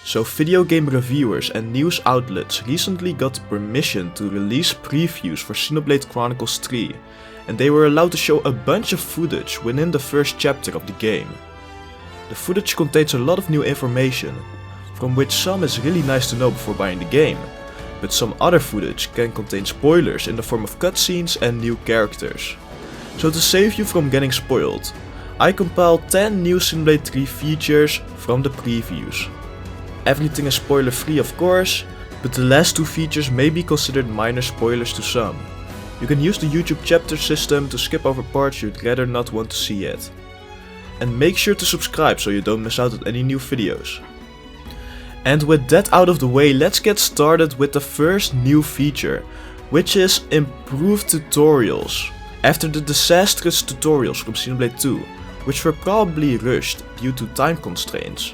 So video game reviewers and news outlets recently got permission to release previews for Xenoblade Chronicles 3, and they were allowed to show a bunch of footage within the first chapter of the game. The footage contains a lot of new information, from which some is really nice to know before buying the game, but some other footage can contain spoilers in the form of cutscenes and new characters. So to save you from getting spoiled, I compiled 10 new Xenoblade 3 features from the previews. Everything is spoiler free of course, but the last 2 features may be considered minor spoilers to some. You can use the YouTube chapter system to skip over parts you'd rather not want to see yet. And make sure to subscribe so you don't miss out on any new videos. And with that out of the way, let's get started with the first new feature, which is improved tutorials. After the disastrous tutorials from Xenoblade 2, which were probably rushed due to time constraints,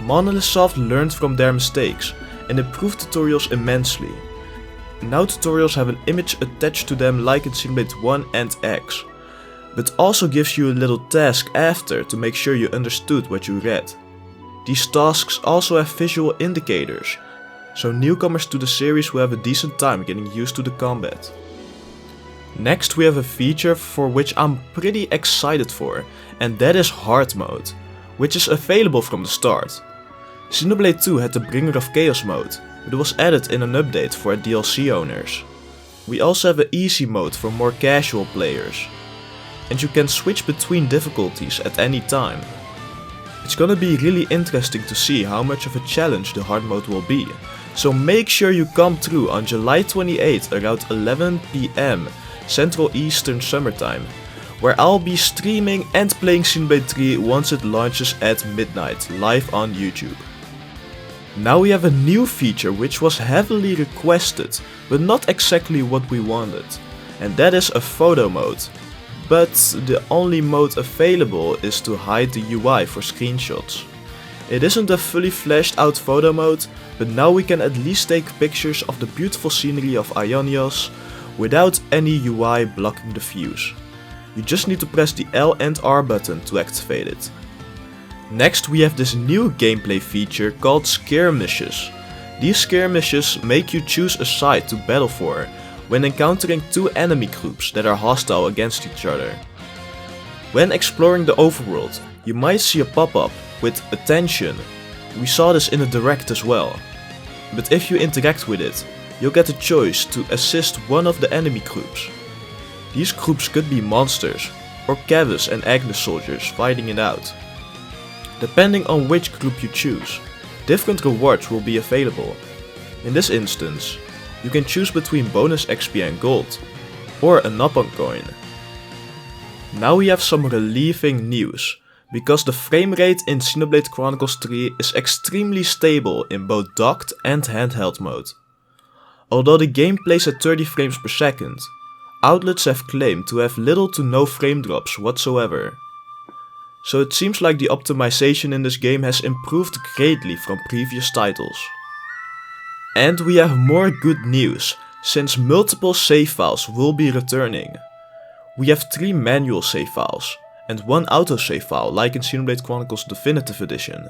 Monolith Soft learned from their mistakes and improved tutorials immensely. Now tutorials have an image attached to them like in Xenoblade 1 and X, but also gives you a little task after to make sure you understood what you read. These tasks also have visual indicators, so newcomers to the series will have a decent time getting used to the combat. Next we have a feature for which I'm pretty excited for, and that is hard mode, which is available from the start. Xenoblade 2 had the Bringer of Chaos mode, but it was added in an update for DLC owners. We also have an easy mode for more casual players, and you can switch between difficulties at any time. It's gonna be really interesting to see how much of a challenge the hard mode will be, so make sure you come through on July 28th around 11 PM Central Eastern Summertime, where I'll be streaming and playing Xenoblade 3 once it launches at midnight, live on YouTube. Now we have a new feature which was heavily requested, but not exactly what we wanted, and that is a photo mode. But the only mode available is to hide the UI for screenshots. It isn't a fully fleshed out photo mode, but now we can at least take pictures of the beautiful scenery of Ionios without any UI blocking the views. You just need to press the L and R button to activate it. Next we have this new gameplay feature called Skirmishes. These skirmishes make you choose a side to battle for when encountering 2 enemy groups that are hostile against each other. When exploring the overworld, you might see a pop-up with "Attention." We saw this in a direct as well. But if you interact with it, you'll get a choice to assist one of the enemy groups. These groups could be monsters, or Keves and Agnes soldiers fighting it out. Depending on which group you choose, different rewards will be available. In this instance, you can choose between bonus XP and gold, or a Napon coin. Now we have some relieving news, because the frame rate in Xenoblade Chronicles 3 is extremely stable in both docked and handheld mode. Although the game plays at 30 frames per second, outlets have claimed to have little to no frame drops whatsoever. So it seems like the optimization in this game has improved greatly from previous titles. And we have more good news, since multiple save files will be returning. We have 3 manual save files, and 1 autosave file like in Xenoblade Chronicles Definitive Edition.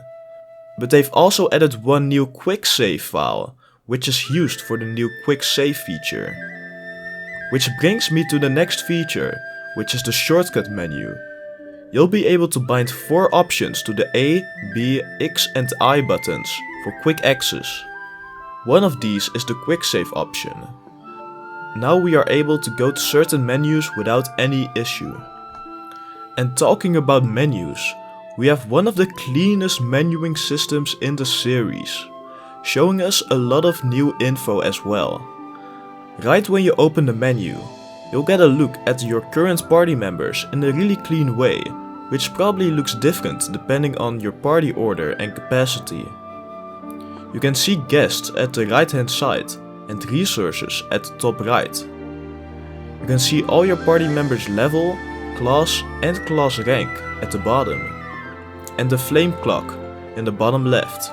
But they've also added 1 new quick save file, which is used for the new quick save feature. Which brings me to the next feature, which is the shortcut menu. You'll be able to bind 4 options to the A, B, X and I buttons for quick access. One of these is the quick save option. Now we are able to go to certain menus without any issue. And talking about menus, we have one of the cleanest menuing systems in the series, showing us a lot of new info as well. Right when you open the menu, you'll get a look at your current party members in a really clean way, which probably looks different depending on your party order and capacity. You can see guests at the right hand side and resources at the top right. You can see all your party members' level, class and class rank at the bottom, and the flame clock in the bottom left.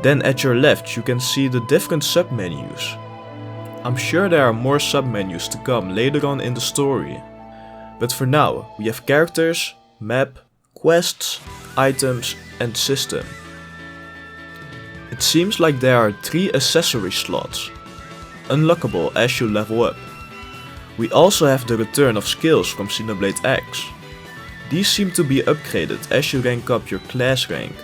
Then at your left you can see the different submenus. I'm sure there are more submenus to come later on in the story, but for now we have characters, map, quests, items and system. It seems like there are 3 accessory slots, unlockable as you level up. We also have the return of skills from Xenoblade X. These seem to be upgraded as you rank up your class rank.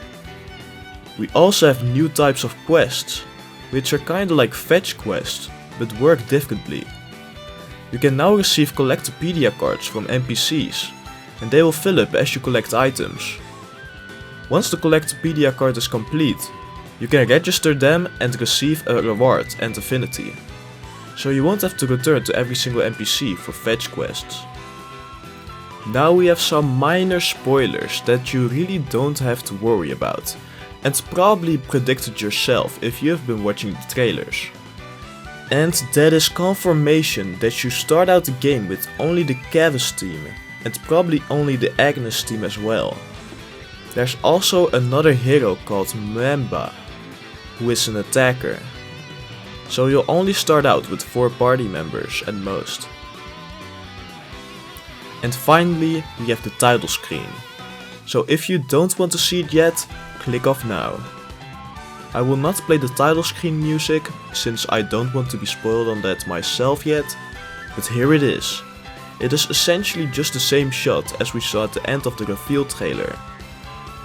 We also have new types of quests, which are kinda like fetch quests, but work differently. You can now receive Collectopedia cards from NPCs, and they will fill up as you collect items. Once the Collectopedia card is complete, you can register them and receive a reward and affinity. So you won't have to return to every single NPC for fetch quests. Now we have some minor spoilers that you really don't have to worry about, and probably predicted yourself if you have been watching the trailers. And that is confirmation that you start out the game with only the Keves team, and probably only the Agnes team as well. There's also another hero called Mamba, who is an attacker. So you'll only start out with 4 party members at most. And finally, we have the title screen. So if you don't want to see it yet, click off now. I will not play the title screen music, since I don't want to be spoiled on that myself yet, but here it is. It is essentially just the same shot as we saw at the end of the reveal trailer.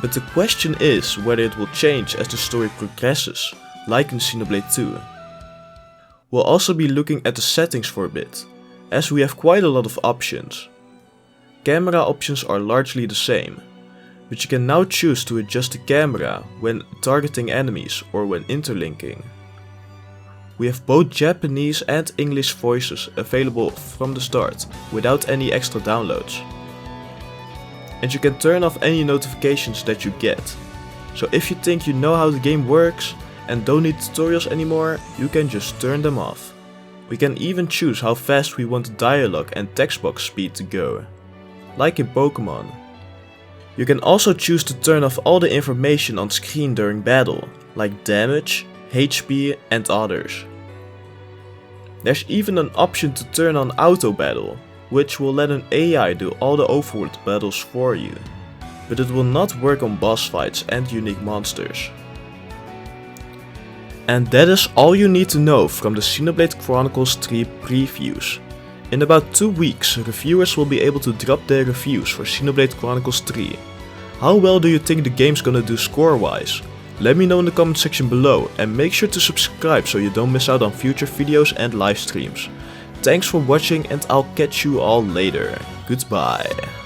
But the question is whether it will change as the story progresses, like in Xenoblade 2. We'll also be looking at the settings for a bit, as we have quite a lot of options. Camera options are largely the same, but you can now choose to adjust the camera when targeting enemies or when interlinking. We have both Japanese and English voices available from the start, without any extra downloads. And you can turn off any notifications that you get. So if you think you know how the game works and don't need tutorials anymore, you can just turn them off. We can even choose how fast we want the dialogue and text box speed to go, like in Pokemon. You can also choose to turn off all the information on screen during battle, like damage, HP and others. There's even an option to turn on auto battle, which will let an AI do all the overworld battles for you, but it will not work on boss fights and unique monsters. And that is all you need to know from the Xenoblade Chronicles 3 previews. In about 2 weeks, reviewers will be able to drop their reviews for Xenoblade Chronicles 3. How well do you think the game's gonna do score-wise? Let me know in the comment section below, and make sure to subscribe so you don't miss out on future videos and live streams. Thanks for watching, and I'll catch you all later. Goodbye.